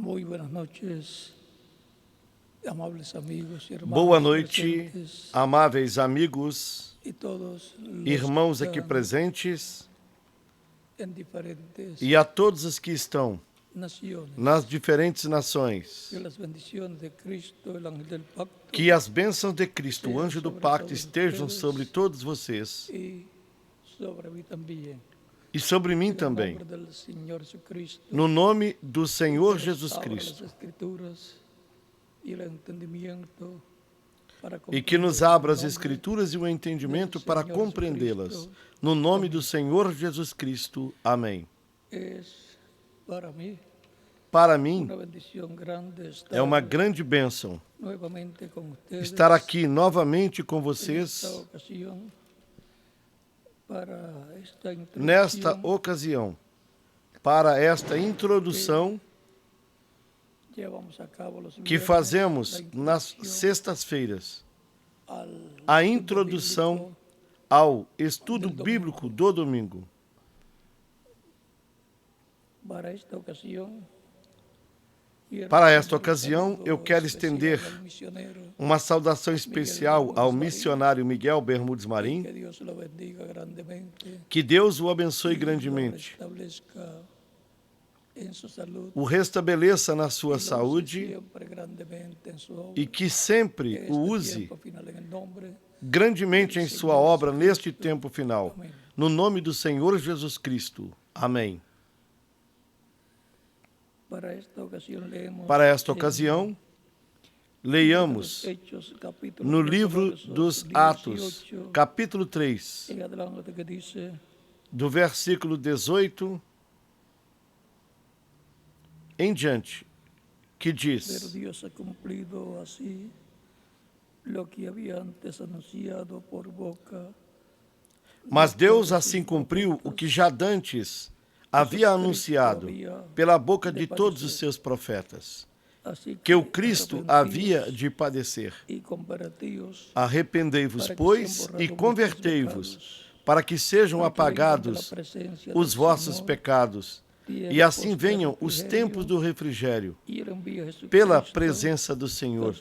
Muy buenas noches, amables amigos y hermanos Boa noite, presentes, amáveis amigos, y todos los irmãos que aqui están presentes en diferentes e a todos os que estão naciones. nas diferentes nações. Que las bendiciones de Cristo, el ángel del pacto, Que as bênçãos de Cristo, o anjo do pacto, estejam sobre todos vocês y sobre mí también. e sobre mim En el também. nombre del Señor Jesucristo, No nome do Senhor Dios Jesus abra Cristo. las Escrituras y el entendimiento para E que nos comprender abra el as nombre Escrituras e o entendimento para Senhor compreendê-las. Jesus Cristo. No nome do Senhor Jesus Cristo. Amém. es para mí Para mim, una bendición grande estar é uma grande bênção nuevamente con ustedes estar aqui novamente com en esta vocês ocasión para esta nesta introducción ocasião para esta introdução llevamos a cabo los que viernes, fazemos la nas introducción sextas-feiras. al A estudio introdução bíblico ao estudo bíblico do domingo. para esta ocasión. Para esta ocasião, eu quero estender al misionero, uma saudação especial ao missionário Miguel Bermudes Marim. que Dios lo bendiga grandemente, Que Deus o abençoe y lo grandemente, restablezca en su salud, o restabeleça na sua y lo use saúde siempre grandemente en su obra. e que sempre Este o use tiempo final, en el nombre grandemente em sua obra neste tempo final. No nome do Senhor Jesus Cristo. Amém. para esta ocasión leemos Para esta en ocasião, los leiamos Hechos, capítulo no 3, livro versos dos 18 Atos, capítulo 3, en adelante, que dice: do versículo 18 em diante, que pero diz: Dios ha cumplido así lo que había antes anunciado por boca. Mas Deus assim cumpriu o que já dantes havia anunciado pela boca de todos os seus profetas, Así que o Cristo havia de padecer. y convertíos Arrependei-vos, pois, e convertei-vos, para que sejam apagados os vossos pecados, e assim venham os tempos do refrigério, pela presença do Senhor.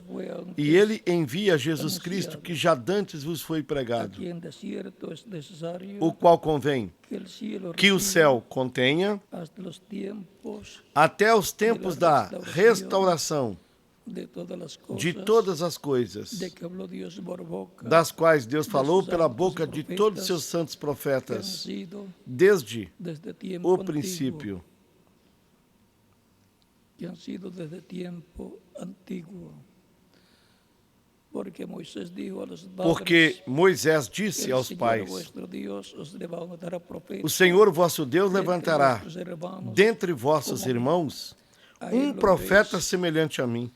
E Ele envia Jesus Cristo, que já dantes vos foi pregado, o qual convém que o céu contenha até os tempos da restauração de todas as coisas, das quais Deus falou pela boca de todos os seus santos profetas, desde o princípio. Que han sido desde tiempo antiguo. Porque Moisés disse aos pais: o Senhor vosso Deus levantará dentre vossos irmãos um profeta semelhante a mim.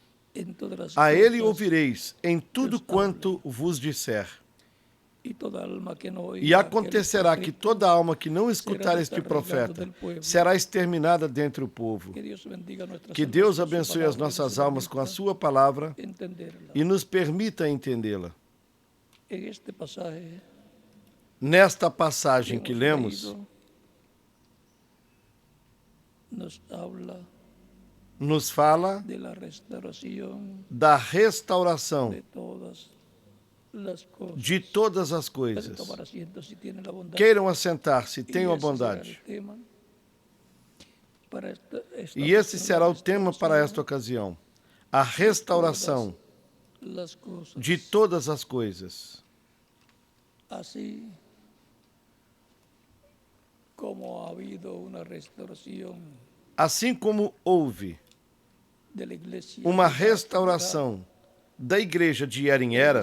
A ele ouvireis em tudo quanto vos disser. E acontecerá que toda alma que não escutar este profeta será exterminada dentre o povo. Que Deus abençoe as nossas almas com a sua palavra e nos permita entendê-la. Nesta passagem que lemos, nos fala da restauração de todas as coisas. Queiram assentar-se, tenham a bondade. E esse será o tema para esta ocasião: a restauração de todas as coisas. Assim como ha habido uma restauração, assim como houve uma restauração da igreja de era em era,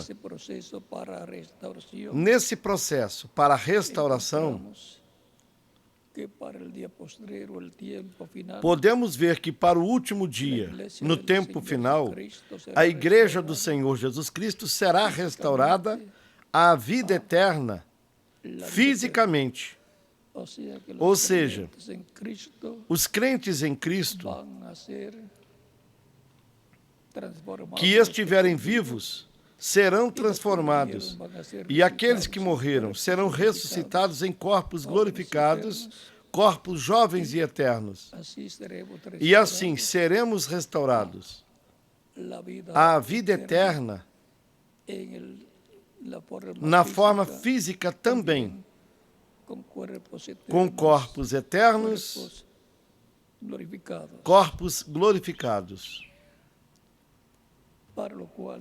nesse processo para a restauração, podemos ver que para o último dia, no tempo final, a igreja do Senhor Jesus Cristo será restaurada à vida eterna, fisicamente. Ou seja, os crentes em Cristo que estiverem vivos serão transformados, e aqueles que morreram serão ressuscitados em corpos glorificados corpos jovens e eternos. E assim seremos restaurados. A vida eterna, na forma física também, com corpos eternos, corpos glorificados. Para o qual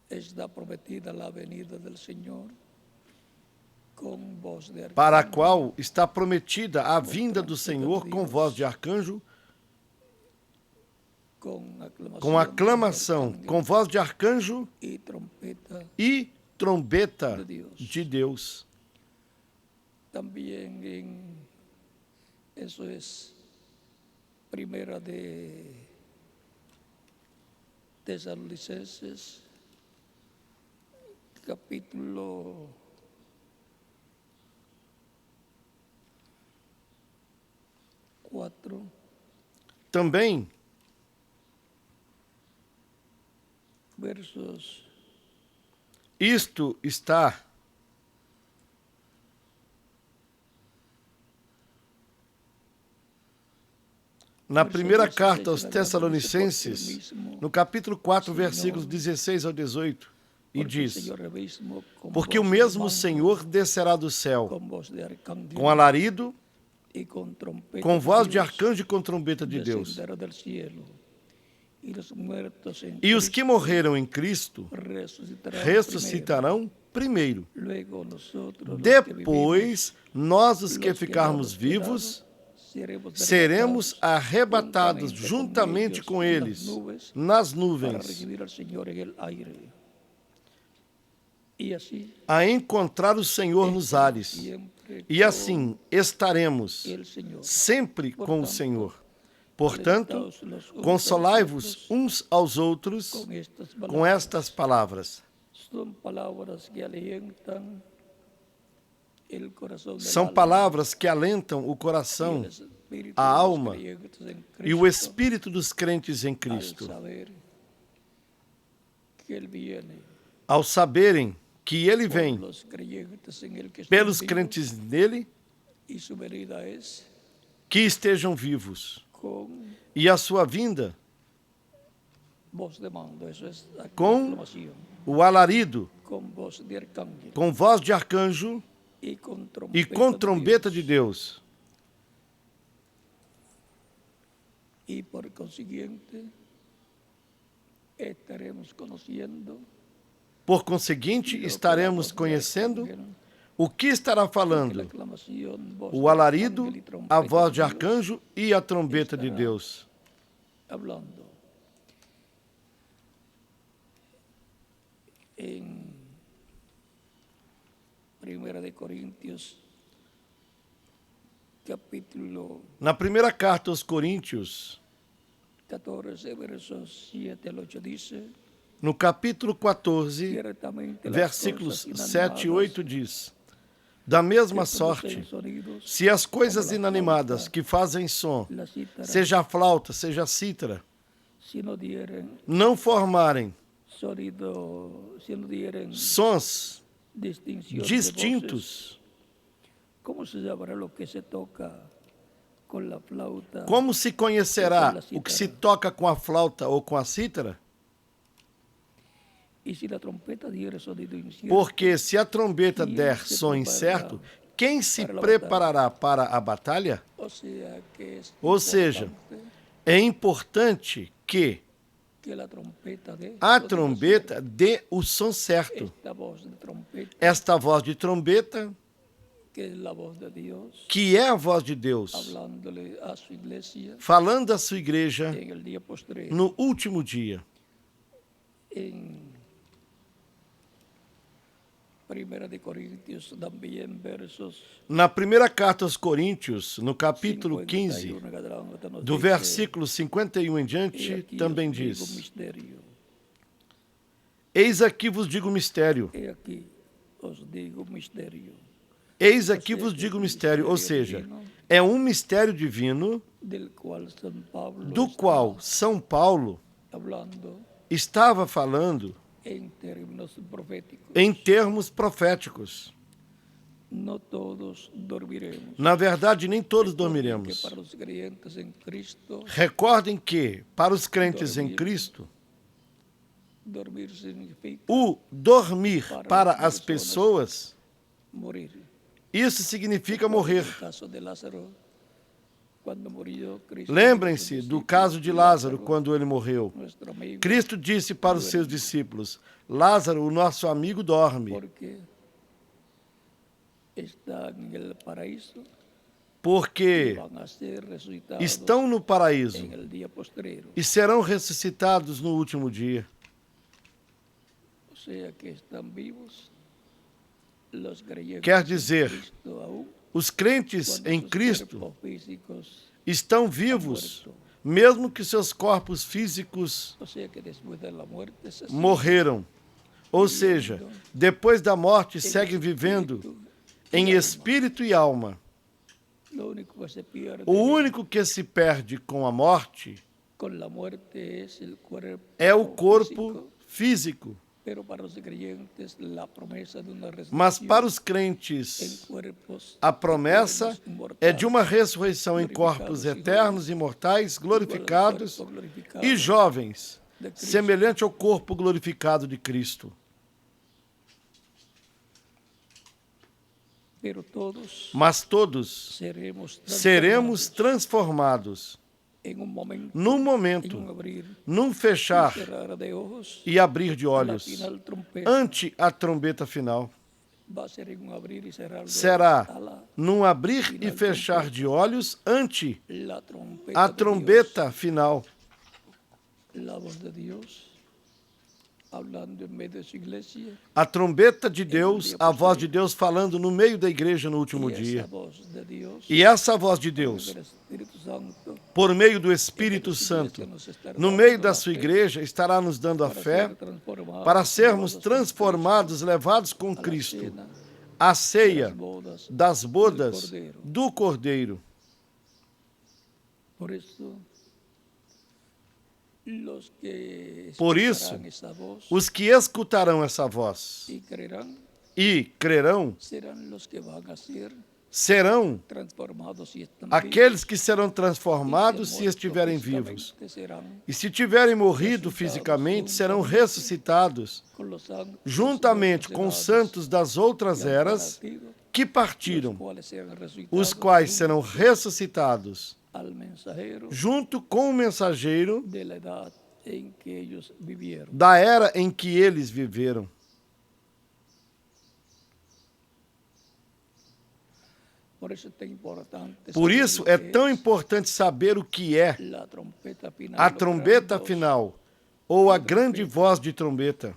está prometida a venida do Senhor, para a qual está prometida a vinda do Senhor com voz de arcanjo, com aclamação, com voz de arcanjo e trombeta de Deus. Também isso é primeira de Tessalonicenses, capítulo 4. Também, versos. Isto está na primeira carta aos Tessalonicenses, no capítulo 4, versículos 16 ao 18, e diz: porque o mesmo Senhor descerá do céu com alarido, com voz de arcanjo e com trombeta de Deus. E os que morreram em Cristo ressuscitarão primeiro. Depois, nós, os que ficarmos vivos, seremos arrebatados juntamente com eles nas nuvens, a encontrar o Senhor nos ares. E assim estaremos sempre com o Senhor. Portanto, consolai-vos uns aos outros com estas palavras. São palavras que alentam o coração, a alma e o espírito dos crentes em Cristo, ao saberem que Ele vem pelos crentes nele, que estejam vivos, e a sua vinda com o alarido, com voz de arcanjo e com trombeta de Deus. E por conseguinte, estaremos conhecendo. Por conseguinte, estaremos conhecendo o que estará falando o alarido, a voz de arcanjo e a trombeta de Deus. Em 1 de Coríntios, capítulo... Na primeira carta aos Coríntios, 14, versos 7 ao 8, diz... No capítulo 14, versículos 7 e 8 diz: da mesma sorte, se as coisas inanimadas que fazem som, seja a flauta, seja a cítara, não formarem sons distintos, como se conhecerá o que se toca com a flauta ou com a cítara? Porque se a trombeta der som incerto, quem se preparará para a batalha? Ou seja, é importante que a trombeta dê o som certo. Esta voz de trombeta, que é a voz de Deus, falando à sua igreja no último dia. Na primeira carta aos Coríntios, no capítulo 15, do versículo 51 em diante, também diz: eis aqui vos digo o mistério. Eis aqui vos digo o mistério, ou seja, é um mistério divino do qual São Paulo estava falando em termos proféticos. no todos dormiremos. Na verdade, nem todos Recuerden que dormiremos. para los creyentes en Cristo, Recordem que, para os crentes em Cristo, dormir significa o dormir para as pessoas, morir. isso significa morrer. No caso de Lázaro, quando murió, Cristo Lembrem-se dijo a sus do caso de discípulos, Lázaro quando ele morreu. nuestro amigo, Cristo disse para os seus discípulos: Lázaro, o nosso amigo, dorme, porque está en el paraíso, porque van a ser resucitados estão no paraíso en el día postrero. e serão ressuscitados no último dia. O sea que están vivos los creyentes Quer dizer, en Cristo aún, os crentes cuando em sus Cristo cuerpos físicos, estão vivos, mesmo que seus corpos físicos o sea que después de la muerte se morreram. Ou seja, depois da morte seguem vivendo em espírito e alma. lo único que se pierde O único que se perde com a morte con la muerte es el cuerpo é o corpo físico, físico. pero para los creyentes la promesa de una Mas resurrección para os en crentes, cuerpos a promessa eternos, inmortais, é de uma ressurreição em corpos eternos, imortais, glorificados igual al cuerpo glorificado e jovens, de Cristo. semelhante ao corpo glorificado de Cristo. Pero todos Mas todos seremos transformados en un momento, num en un momento, abrir num y fechar cerrar de ojos, e abrir de a la olhos, final trompeta ante a trombeta final. va a ser en un abrir y cerrar de Será ojos, a la, num abrir e fechar de olhos ante la trompeta a de trombeta final. Dios, la voz de Dios hablando en medio de su iglesia, A trombeta de Deus, a voz de Deus falando no meio da igreja no último y esa dia. voz de Dios, E essa voz de Deus, del Espíritu Santo, por meio do Espírito Santo, no meio da sua igreja, estará nos dando a fé para sermos transformados, levados com Cristo à ceia das bodas do Cordeiro. Por isso, los que Por isso, escucharán esa voz os que escutarão essa voz y crerán serão los que van a ser transformados si están aqueles que serão transformados vivos, se estiverem físicamente vivos. serán E se tiverem morrido fisicamente, serão ressuscitados con los santos juntamente com os santos das outras eras que partiram, os quais serão ressuscitados al mensajero junto com o mensageiro de la edad en que ellos vivieron. da era em que eles viveram. Por isso é tão importante Por saber isso o que é tão importante saber o que é la trompeta final. a o trombeta gran voz final ou a grande voz de trombeta.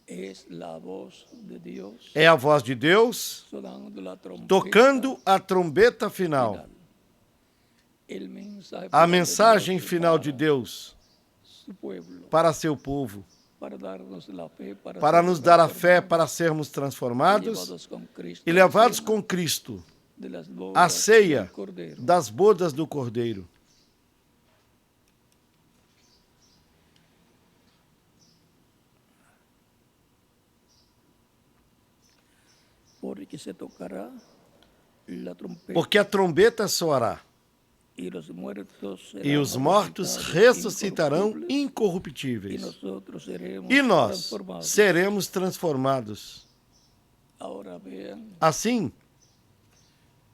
es la voz de Dios É a voz de Deus sonando la trompeta tocando a trombeta final. final. El mensaje A final de mensagem Dios final para de Deus su pueblo, para seu povo, para darnos la fe, para nos dar a fé transformados para sermos y transformados llevados con Cristo e levados a com Cristo de las à bodas ceia del Cordero. das bodas do Cordeiro. Porque se tocará la trompeta Porque a trombeta soará y los muertos serán e os mortos ressuscitarão incorruptibles, y incorruptíveis. nosotros seremos E nós transformados. seremos transformados. Ahora vean Assim,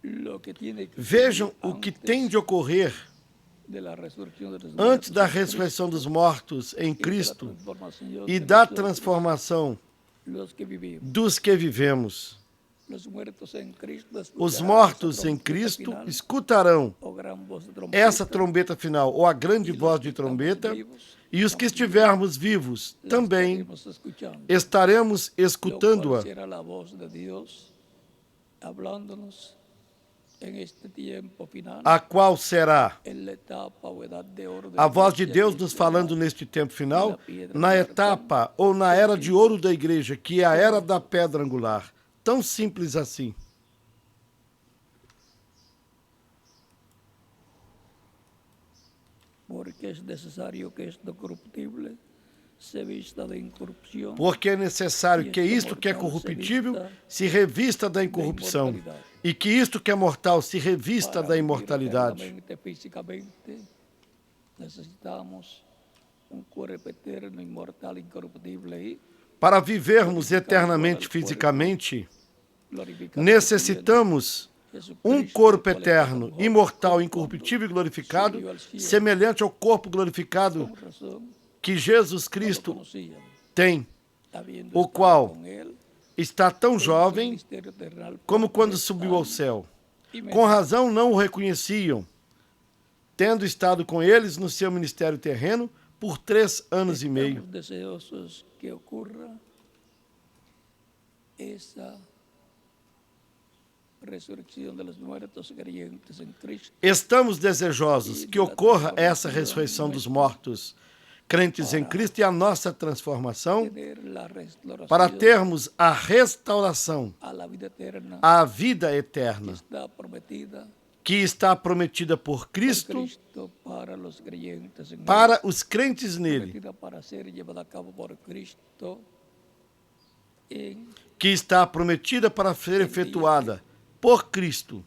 lo que tiene que vejam ocurrir o que antes tem de ocorrer de la resurrección de los antes muertos da en Cristo ressurreição dos mortos em y de la Cristo transformación e de da nosotros, transformação los que vivimos. dos que vivemos. Los muertos en Cristo Os escucharán mortos esa em trompeta Cristo final, escutarão o gran voz de trompeta, essa trombeta final, ou a grande y los voz que de estamos trombeta, vivos, e os que también estivermos vivos la também estaremos escuchando, estaremos lo cual escutando-a, será la voz de Dios hablándonos en este tiempo final, a qual será en la etapa o edad de oro de a la voz de iglesia Deus nos falando cristiana, neste tempo final, na etapa ou na era de ouro da igreja, que é a era da pedra angular. Tão simples assim. porque es necesario que esto corruptible Porque é necessário que isto que é corruptível se revista da incorrupção, e que isto que é mortal se revista da imortalidade. Para vivermos eternamente fisicamente, necessitamos um corpo eterno, imortal, incorruptível e glorificado, semelhante ao corpo glorificado que Jesus Cristo tem, o qual está tão jovem como quando subiu ao céu. Com razão não o reconheciam, tendo estado com eles no seu ministério terreno por 3 anos e meio. Estamos desejosos que ocorra essa ressurreição dos mortos, crentes em Cristo, e a nossa transformação, para termos a restauração à vida eterna, que está prometida por Cristo para os crentes nele, que está prometida para ser efetuada por Cristo.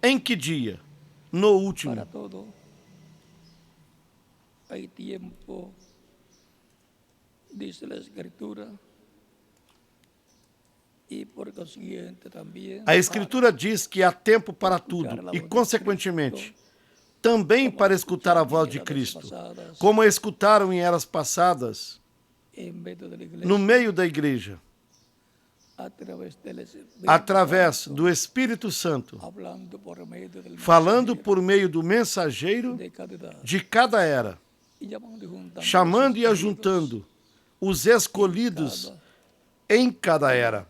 Em que dia? No último. A Escritura diz que há tempo para tudo e, consequentemente, também para escutar a voz de Cristo, como a escutaram em eras passadas, no meio da igreja, através do Espírito Santo, falando por meio do mensageiro de cada era, chamando e ajuntando os escolhidos em cada era.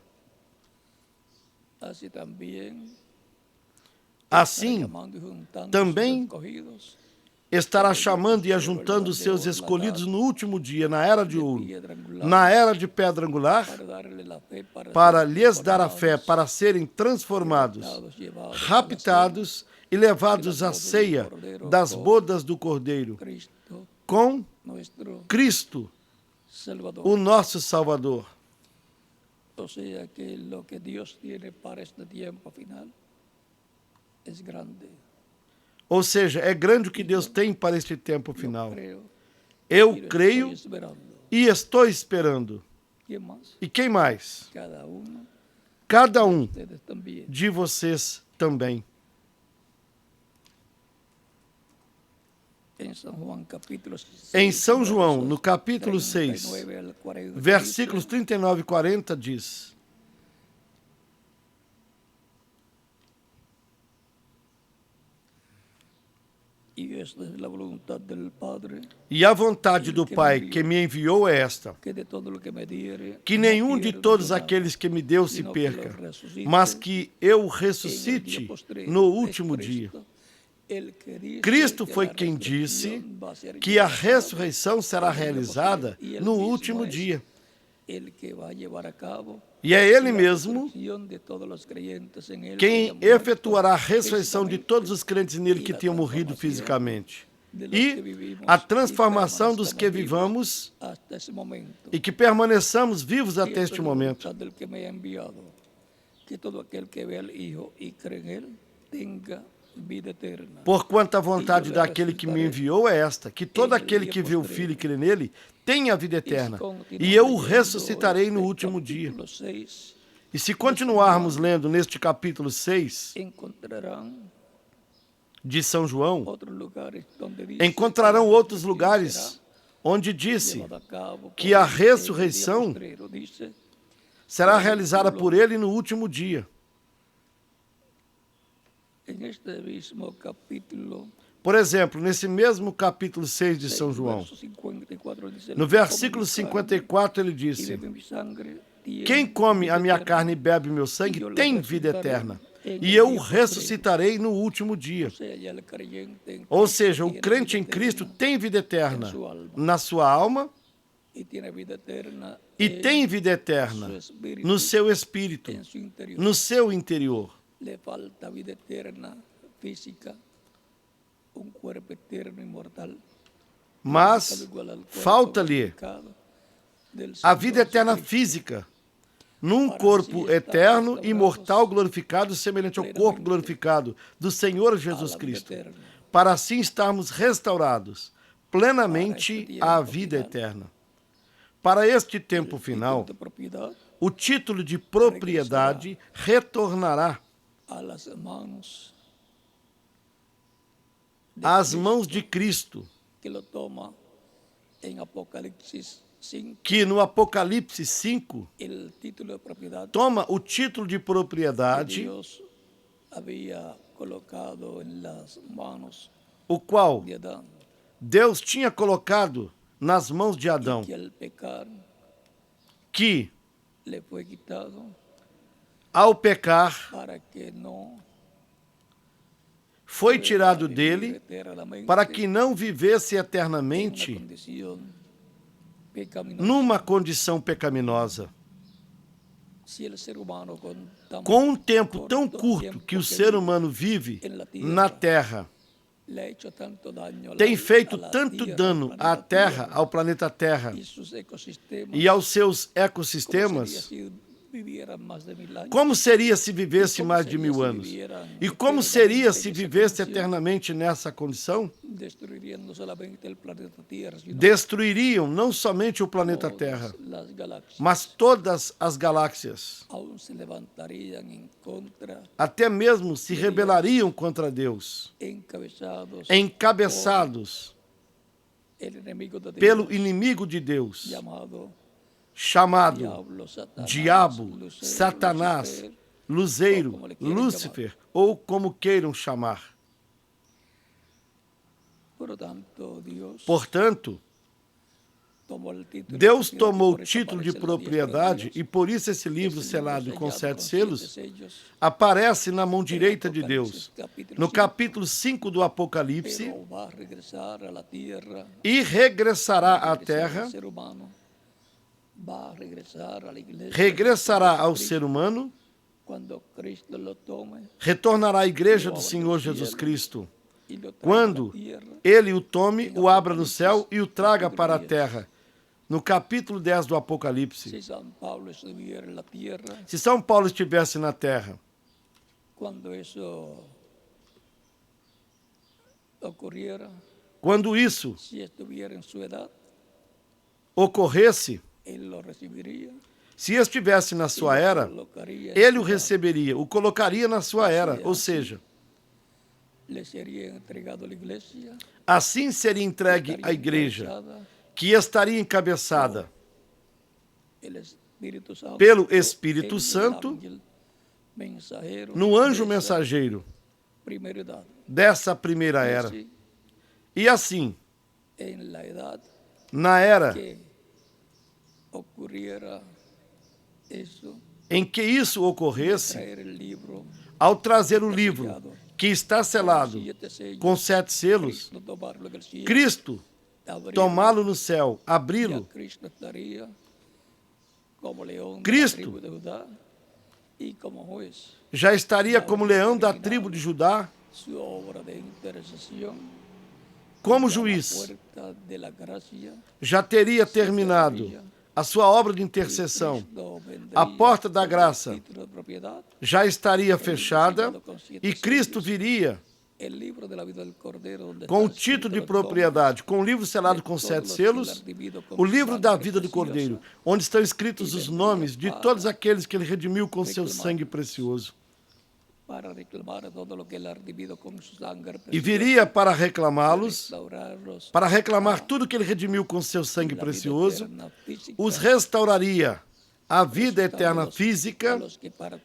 Assim, também estará chamando e ajuntando os seus escolhidos no último dia, na era de ouro, na era de pedra angular, para lhes dar a fé, para serem transformados, raptados e levados à ceia das bodas do Cordeiro, com Cristo, o nosso Salvador. O sea que lo que Dios tiene para este tiempo final es grande. Ou seja, é grande o que Deus tem para este tempo final. Eu creio e estou esperando. E quem mais? Cada um de vocês também. Em São João, no capítulo 6, versículos 39 e 40, diz: E a vontade do Pai que me enviou é esta, que nenhum de todos aqueles que me deu se perca, mas que eu ressuscite no último dia. Cristo foi quem disse que a ressurreição será realizada no último dia. E é Ele mesmo quem efetuará a ressurreição de todos os crentes nele que tenham morrido fisicamente. E a transformação dos que vivamos e que permaneçamos vivos até este momento. Porquanto a vontade daquele que me enviou é esta, que todo aquele que vê o Filho e crê nele tenha a vida eterna, e eu o ressuscitarei no último dia. E se continuarmos lendo neste capítulo 6 de São João, encontrarão outros lugares onde disse que a ressurreição será realizada por ele no último dia. Por exemplo, nesse mesmo capítulo 6 de São João, no versículo 54, ele disse: Quem come a minha carne e bebe meu sangue tem vida eterna, e eu o ressuscitarei no último dia. Ou seja, o crente em Cristo tem vida eterna na sua alma e tem vida eterna no seu espírito, no seu interior. Le falta vida eterna física, um corpo eterno imortal. mas falta-lhe a vida eterna física, num corpo eterno, imortal, glorificado, semelhante ao corpo glorificado do Senhor Jesus Cristo, para assim estarmos restaurados plenamente à vida eterna. Para este tempo final, o título de propriedade retornará às mãos de Cristo, que no Apocalipse 5 toma o título de propriedade, o qual Deus tinha colocado nas mãos de Adão, que ao pecar foi tirado dele para que não vivesse eternamente numa condição pecaminosa. Com um tempo tão curto que o ser humano vive na Terra, tem feito tanto dano à Terra, ao planeta Terra e aos seus ecossistemas. Como seria se vivesse mais de 1000 anos? E como seria se vivesse eternamente nessa condição? Destruiriam não somente o planeta Terra, mas todas as galáxias. Até mesmo se rebelariam contra Deus, encabeçados pelo inimigo de Deus, chamado Diabo, Satanás, Luzeiro, Lúcifer, ou como queiram chamar. Portanto, Deus tomou o título de propriedade e por isso esse livro selado com 7 selos aparece na mão direita de Deus, no capítulo 5 do Apocalipse, e regressará à terra, regressará ao ser humano, retornará à igreja do Senhor Jesus Cristo, quando ele o tome, o abra no céu e o traga para a terra. No capítulo 10 do Apocalipse, se São Paulo estivesse na terra, quando isso ocorresse, se estivesse na sua era, ele o receberia, o colocaria na sua era, ou seja, assim seria entregue à igreja, que estaria encabeçada pelo Espírito Santo, no anjo mensageiro dessa primeira era. E assim, na era em que isso ocorresse, ao trazer o livro que está selado com 7 selos, Cristo tomá-lo no céu, abri-lo, Cristo já estaria como leão da tribo de Judá, como juiz, já teria terminado a sua obra de intercessão. A porta da graça já estaria fechada e Cristo viria com o título de propriedade, com o livro selado com 7 selos, o livro da vida do Cordeiro, onde estão escritos os nomes de todos aqueles que ele redimiu com seu sangue precioso. E viria para reclamá-los, para reclamar tudo que ele redimiu com seu sangue precioso, os restauraria a vida eterna física,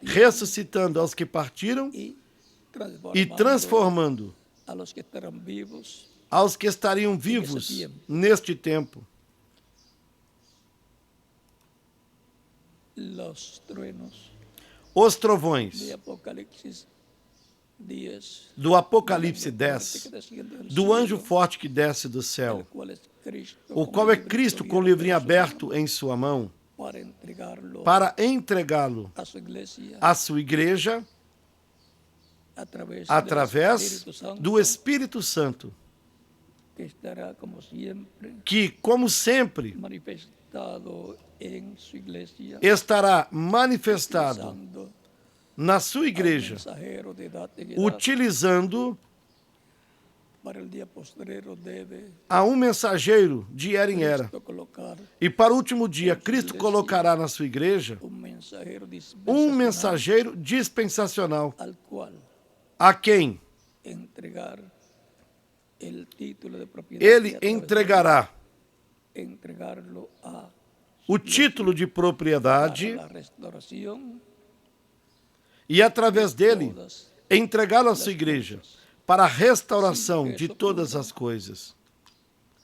ressuscitando aos que partiram e transformando aos que estariam vivos neste tempo. Os trovões do Apocalipse 10, do anjo forte que desce do céu, o qual é Cristo com o livrinho aberto em sua mão, para entregá-lo à sua igreja, através do Espírito Santo, que estará como sempre, manifestado em sua igreja, estará manifestado utilizando na sua a igreja, mensajero de edad en edad, utilizando para el día postrero debe a um mensageiro de era em era. Cristo colocar E para o último dia, Cristo colocará na sua igreja um um mensageiro dispensacional, al cual a quem entregar el título de propiedad ele y a través de entregará él entregarlo a o título de propriedade la restauración e, através dele, todas entregá-lo à sua igreja para a restauração de todas as coisas.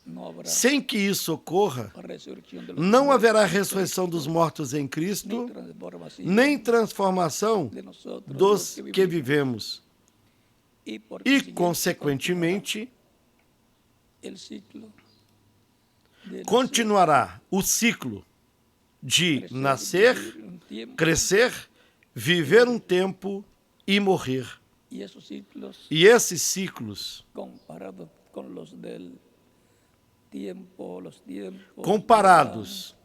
no habrá Sem que isso ocorra, a resurrección de los não muertos haverá en ressurreição dos Cristo, mortos em ni Cristo, transformación nem transformação de nosotros dos los que vivimos. vivemos. Y, por E, consiguiente, consequentemente, el ciclo de continuará o ciclo de nascer, vivir un tiempo, crescer, viver um tempo e morrer. y esos ciclos E esses ciclos, comparados con los del tiempo, los tiempos comparados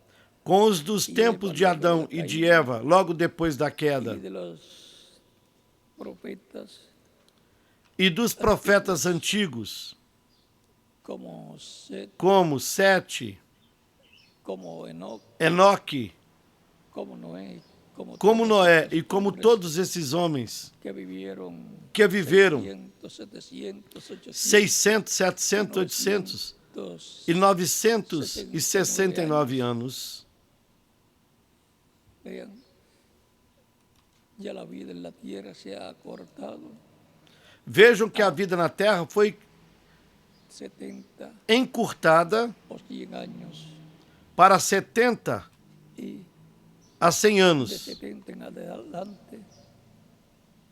com os dos tempos de Adão e de Eva, logo depois da y queda, de los profetas e dos profetas antigos, como Set, como Sete, como Enoch, Enoque, como Noé, como todos Noé estos e como hombres todos esses homens que viveram que viveram 600, 700, 800, 600, 700, 800 e 969 anos. vean, ya la vida en la tierra se ha acortado Vejam que a vida na Terra foi 70 encurtada o 100 años para 70 y a 100 de anos. 70 en adelante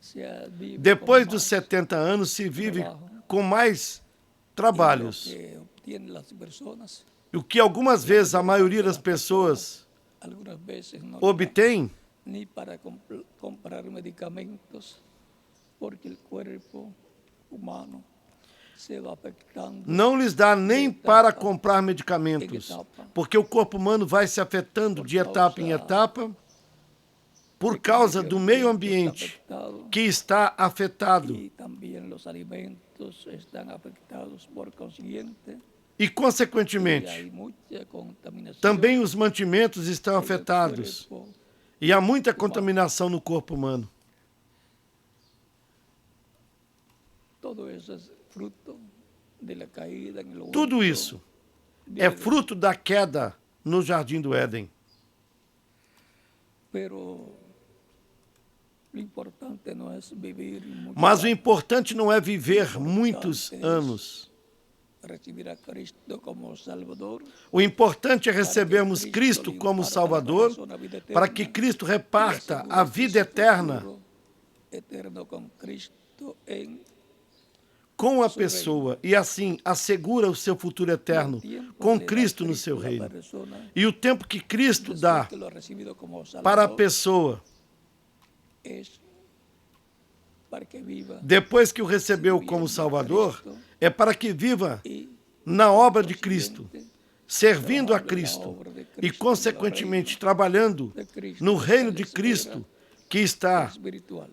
se vive Depois con dos más 70 anos se vive trabalho. com mais y lo trabalhos. que obtienen las personas O que algumas vezes a maioria das pessoas algunas veces no obtém ni para comprar medicamentos, porque el cuerpo humano se va afectando. não lhes dá nem para comprar medicamentos, porque o corpo humano vai se afetando de etapa em etapa por causa do meio ambiente que está afetado. Y también los alimentos están afectados por consiguiente. E, Y consequentemente, hay mucha contaminación também os mantimentos estão en el afetados. cuerpo. E há muita contaminação no corpo humano. Todo eso es fruto de la caída en el Tudo huerto isso de é Edén. fruto da queda no Jardim do Éden. Pero lo importante no es vivir mucho Mas o años, importante não é viver muitos anos. recibir a Cristo como Salvador, O importante é recebermos Cristo como Salvador, para que Cristo reparta a vida eterna eterno con Cristo en com a pessoa e assim assegura o seu futuro eterno com Cristo no seu reino. E o tempo que Cristo dá para a pessoa, depois que o recebeu como Salvador, é para que viva na obra de Cristo, servindo a Cristo e, consequentemente, trabalhando no reino de Cristo, que está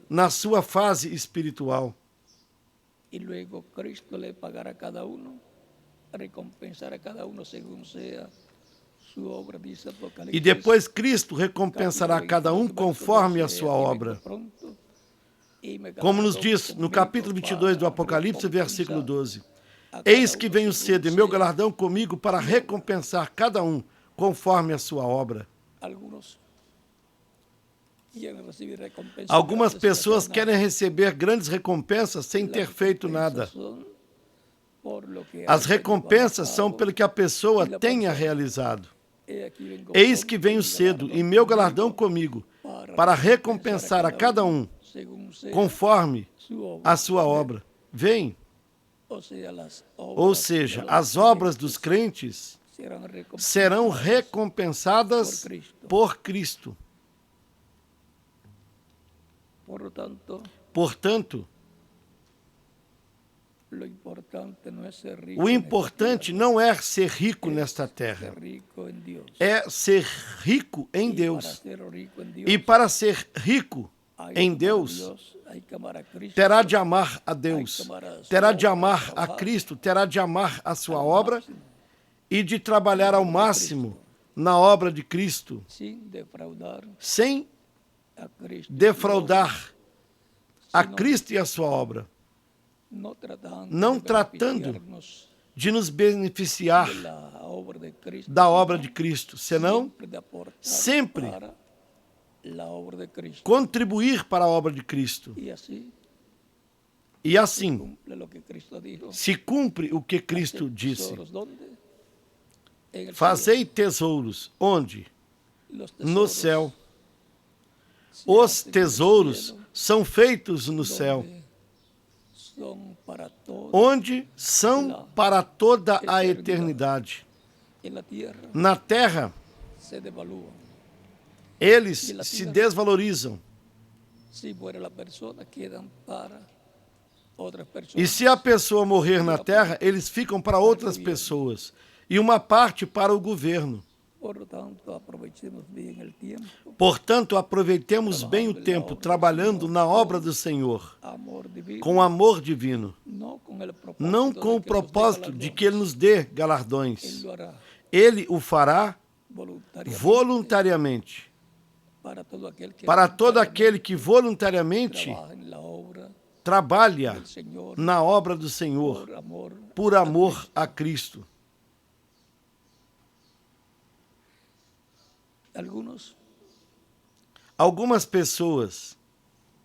na sua fase espiritual. Y luego Cristo le pagará a cada uno, recompensará a cada uno según sea su obra, dice Apocalipsis. E depois Cristo recompensará cada um conforme a sua obra. Como nos diz no capítulo 22 do Apocalipse, versículo 12. Eis que venho cedo, e meu galardão comigo para recompensar cada um conforme a sua obra. Algumas pessoas querem receber grandes recompensas sem ter feito nada. As recompensas são pelo que a pessoa tenha realizado. Eis que venho cedo, e meu galardão comigo, para recompensar a cada um, conforme a sua obra. Vem. Ou seja, as obras dos crentes serão recompensadas por Cristo. Portanto, O importante não é ser rico nesta terra, é ser rico em Deus. E para ser rico em Deus, terá de amar a Deus, terá de amar a Cristo, terá de amar a sua obra e de trabalhar ao máximo na obra de Cristo, sem defraudar a Cristo e a sua obra, não tratando de nos beneficiar da obra de Cristo, senão sempre contribuir para a obra de Cristo. E assim se cumpre o que Cristo disse. Fazei tesouros onde? No céu. Os tesouros são feitos no céu, onde são para toda a eternidade. Na terra, eles se desvalorizam. E se a pessoa morrer na terra, eles ficam para outras pessoas. E uma parte para o governo. Portanto, aproveitemos bem o tempo trabalhando na obra do Senhor, com amor divino, não com o propósito de que Ele nos dê galardões. Ele o fará voluntariamente. Para todo aquele que voluntariamente trabalha na obra do Senhor, por amor a Cristo. Algumas pessoas,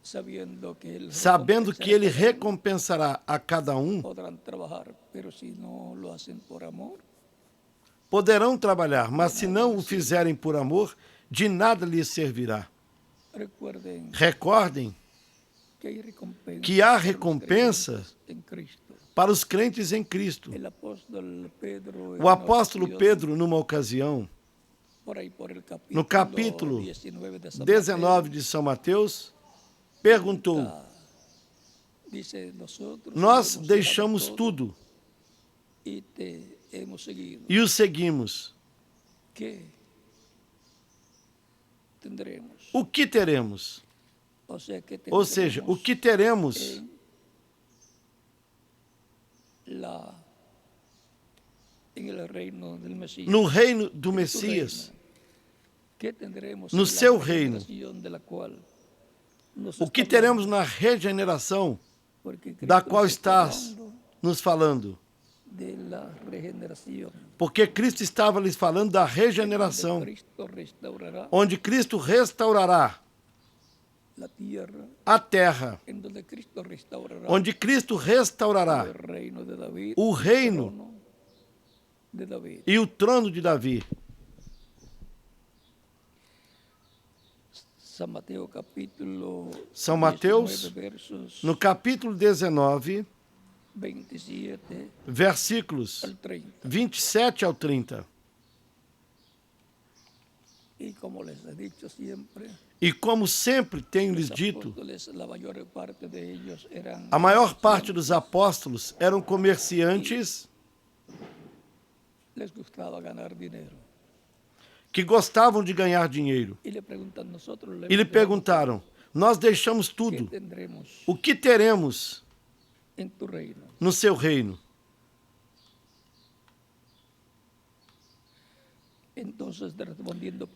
sabendo que Ele recompensará a cada um, poderão trabalhar, mas se não o fizerem por amor, de nada lhes servirá. Recordem que há recompensa para os crentes em Cristo. O apóstolo Pedro, numa ocasião, no capítulo 19 de São Mateus, perguntou: nós deixamos tudo e o seguimos. O que teremos? Ou seja, o que teremos no reino do Messias, no seu reino? O que teremos na regeneração da qual estás nos falando? Porque Cristo estava lhes falando da regeneração, onde Cristo restaurará a terra, onde Cristo restaurará o reino e o trono de Davi. São Mateus, no capítulo 19, versículos 27 ao 30. E como sempre tenho lhes dito, a maior parte dos apóstolos eram comerciantes que gostavam de ganhar dinheiro. E lhe perguntaram: nós deixamos tudo, o que teremos no seu reino?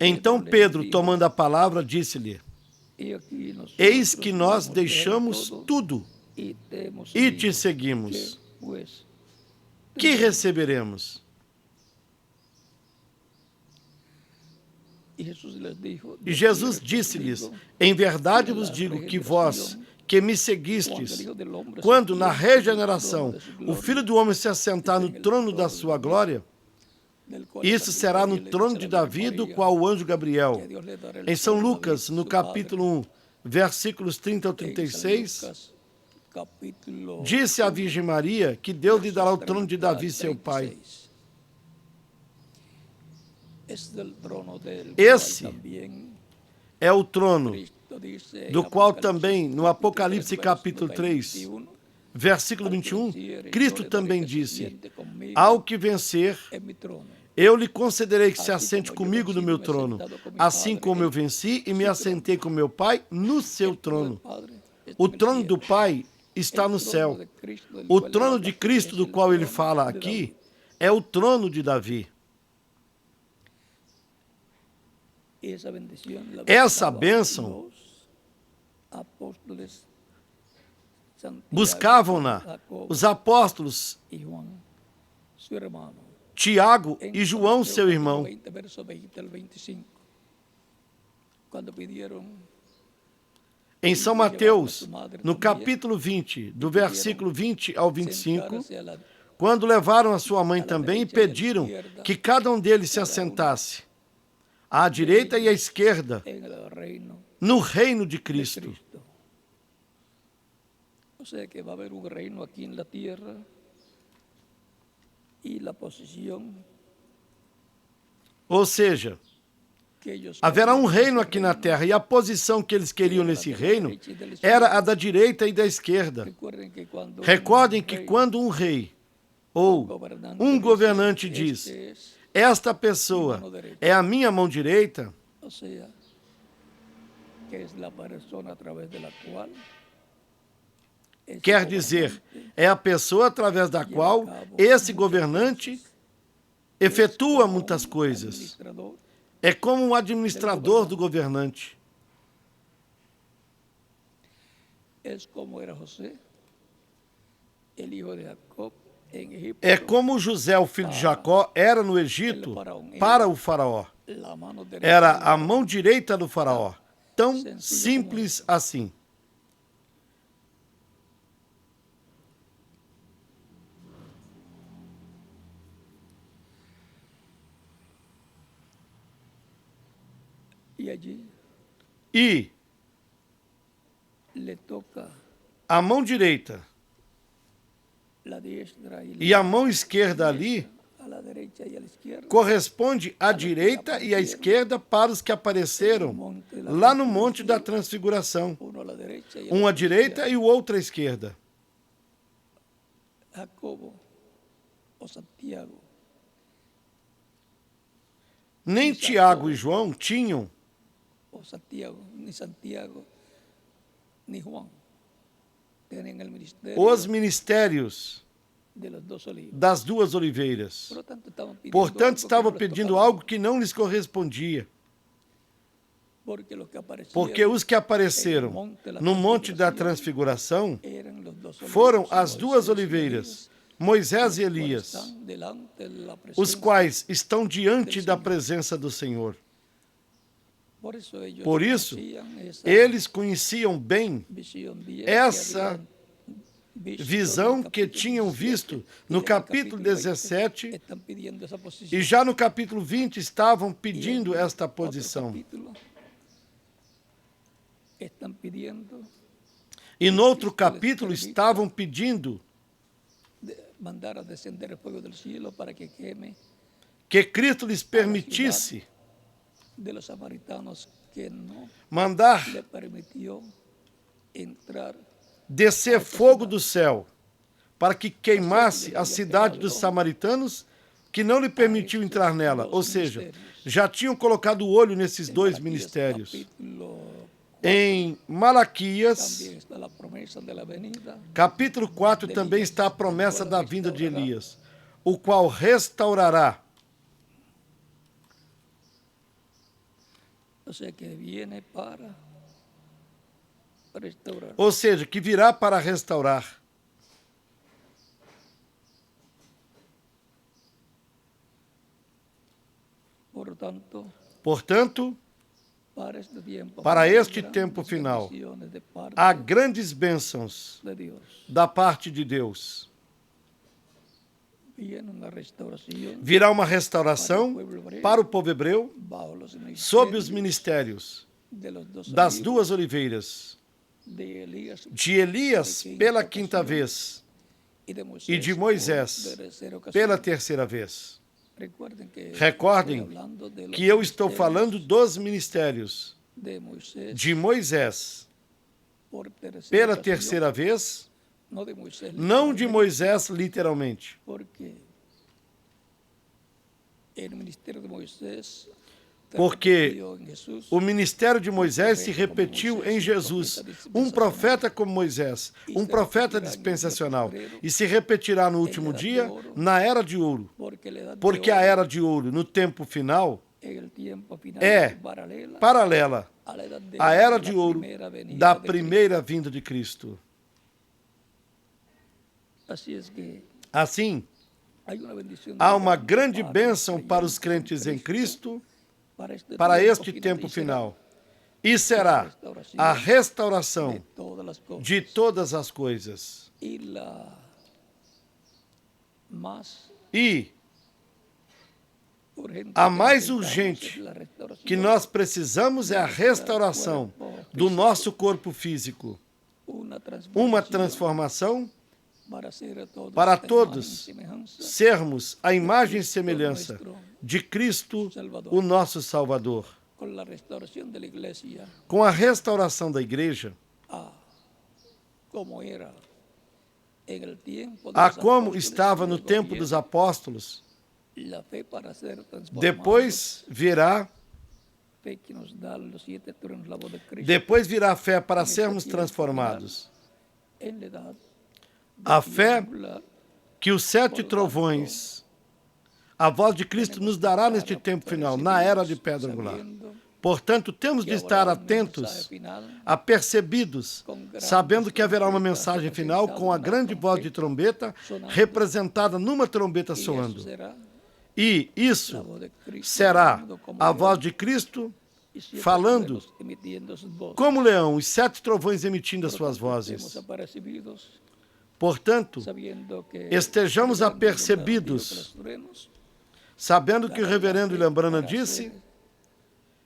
Então Pedro, tomando a palavra, disse-lhe: eis que nós deixamos tudo e te seguimos. Que receberemos? E Jesus disse-lhes: em verdade vos digo que vós, que me seguistes, quando na regeneração o Filho do Homem se assentar no trono da sua glória, isso será no trono de Davi, do qual o anjo Gabriel, em São Lucas, no capítulo 1, versículos 30 ao 36, disse à Virgem Maria que Deus lhe dará o trono de Davi, seu pai. Esse é o trono do qual também, no Apocalipse capítulo 3, versículo 21, Cristo também disse: ao que vencer, eu lhe concederei que se assente comigo no meu trono, assim como eu venci e me assentei com meu Pai no seu trono. O trono do Pai está no céu. O trono de Cristo, do qual ele fala aqui, é o trono de Davi. Essa bênção buscavam-na os apóstolos Tiago e João, seu irmão. Em São Mateus, no capítulo 20, do versículo 20 ao 25, quando levaram a sua mãe também e pediram que cada um deles se assentasse à direita e à esquerda no reino de Cristo. Ou seja, que vai haver um reino aqui na terra e a posição. Ou seja, haverá um reino aqui na terra e a posição que eles queriam nesse reino era a da direita e da esquerda. Recordem que quando um rei ou um governante diz: esta pessoa é a minha mão direita, ou seja, que é a pessoa através da qual quer dizer, é a pessoa através da qual esse governante efetua muitas coisas. É como um administrador do governante. É como José, o filho de Jacó, era no Egito para o faraó. Era a mão direita do faraó. Tão simples assim. E a mão direita e a mão esquerda ali corresponde à direita e à esquerda para os que apareceram lá no Monte da Transfiguração. Um à direita e o outro à esquerda. Nem Tiago e João tinham os ministérios das duas oliveiras. Portanto, estavam pedindo algo que não lhes correspondia. Porque os que apareceram no Monte da Transfiguração foram as duas oliveiras, Moisés e Elias, os quais estão diante da presença do Senhor. Por isso, eles conheciam bem essa visão que tinham visto no capítulo 17 e já no capítulo 20 estavam pedindo esta posição. E no outro capítulo estavam pedindo que Cristo lhes permitisse mandar descer fogo do céu para que queimasse a cidade dos samaritanos, que não lhe permitiu entrar nela. Ou seja, já tinham colocado o olho nesses dois ministérios. Em Malaquias, capítulo 4, também está a promessa da vinda de Elias, o qual restaurará. Ou seja, que virá para restaurar. Portanto, para este tempo final, há grandes bênçãos da parte de Deus. Virá uma restauração para o povo hebreu sob os ministérios das duas oliveiras, de Elias pela quinta vez e de Moisés pela terceira vez. Recordem que eu estou falando dos ministérios de Moisés pela terceira vez não de Moisés literalmente. Porque o ministério de Moisés se repetiu em Jesus. Um profeta como Moisés, um profeta dispensacional. E se repetirá no último dia, na Era de Ouro. Porque a Era de Ouro, no tempo final, é paralela à Era de Ouro da primeira vinda de Cristo. Assim, há uma grande bênção para os crentes em Cristo para este tempo final. E será a restauração de todas as coisas. E a mais urgente que nós precisamos é a restauração do nosso corpo físico. Uma transformação para todos sermos a imagem e semelhança de Cristo, o nosso Salvador. Com a restauração da igreja, a como estava no tempo dos apóstolos, depois virá a fé para sermos transformados. A fé que os 7 trovões, a voz de Cristo nos dará neste tempo final, na era de pedra angular. Portanto, temos de estar atentos, apercebidos, sabendo que haverá uma mensagem final com a grande voz de trombeta, representada numa trombeta soando. E isso será a voz de Cristo falando como leão, os 7 trovões emitindo as suas vozes. Portanto, estejamos apercebidos, sabendo que o reverendo Lembrana disse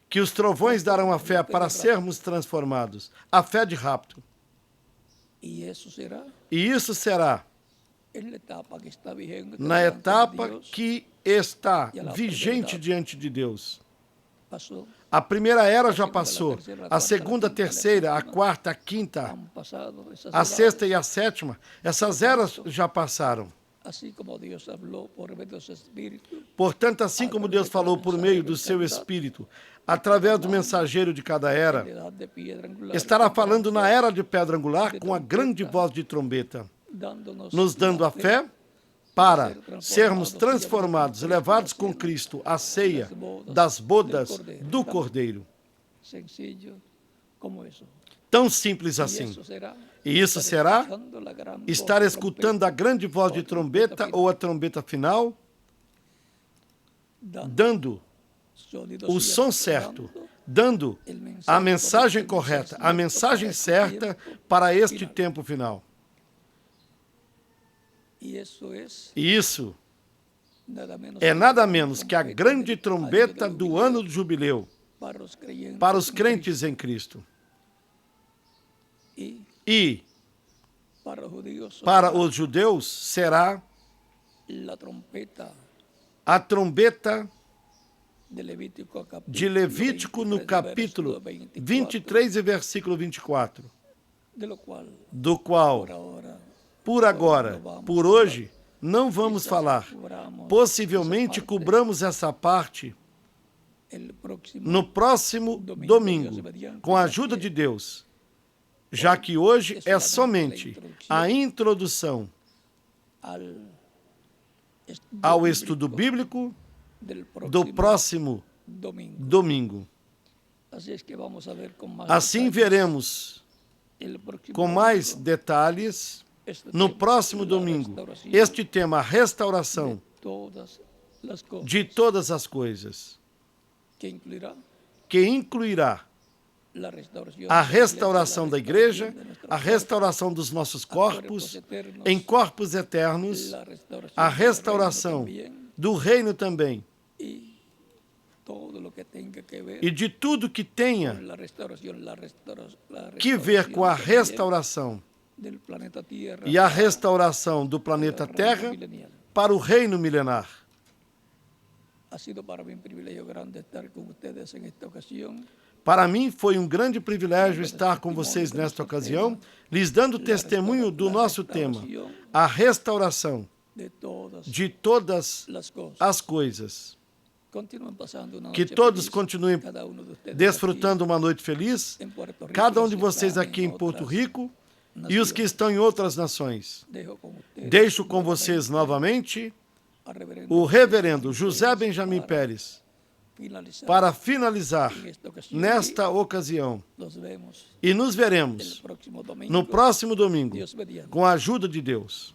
que os trovões darão a fé para sermos transformados, a fé de rapto. E isso será na etapa que está vigente diante de Deus. A primeira era já passou, a segunda, a terceira, a quarta, a quinta, a sexta e a sétima, essas eras já passaram. Portanto, assim como Deus falou por meio do seu Espírito, através do mensageiro de cada era, estará falando na era de pedra angular com a grande voz de trombeta, nos dando a fé para sermos transformados, levados com Cristo à ceia das bodas do Cordeiro. Tão simples assim. E isso será estar escutando a grande voz de trombeta ou a trombeta final, dando o som certo, dando a mensagem correta, a mensagem certa para este tempo final. E isso é nada menos que a grande trombeta do ano do jubileu para os crentes em Cristo. E para os judeus será a trombeta de Levítico no capítulo 23 e versículo 24, do qual, por agora, por hoje, não vamos falar. Possivelmente cobramos essa parte no próximo domingo, com a ajuda de Deus, já que hoje é somente a introdução ao estudo bíblico do próximo domingo. Assim veremos com mais detalhes no próximo domingo este tema, a restauração de todas as coisas, que incluirá a restauração da igreja, a restauração dos nossos corpos, em corpos eternos, a restauração do reino também, e de tudo que tenha que ver com a restauração e a restauração do planeta Terra para o reino milenar. Para mim foi um grande privilégio estar com vocês nesta ocasião, lhes dando testemunho do nosso tema, a restauração de todas as coisas. Que todos continuem desfrutando uma noite feliz, cada um de vocês aqui em Porto Rico e os que estão em outras nações. Deixo com vocês novamente o reverendo José Benjamin Pérez, para finalizar nesta ocasião. E nos veremos no próximo domingo, com a ajuda de Deus.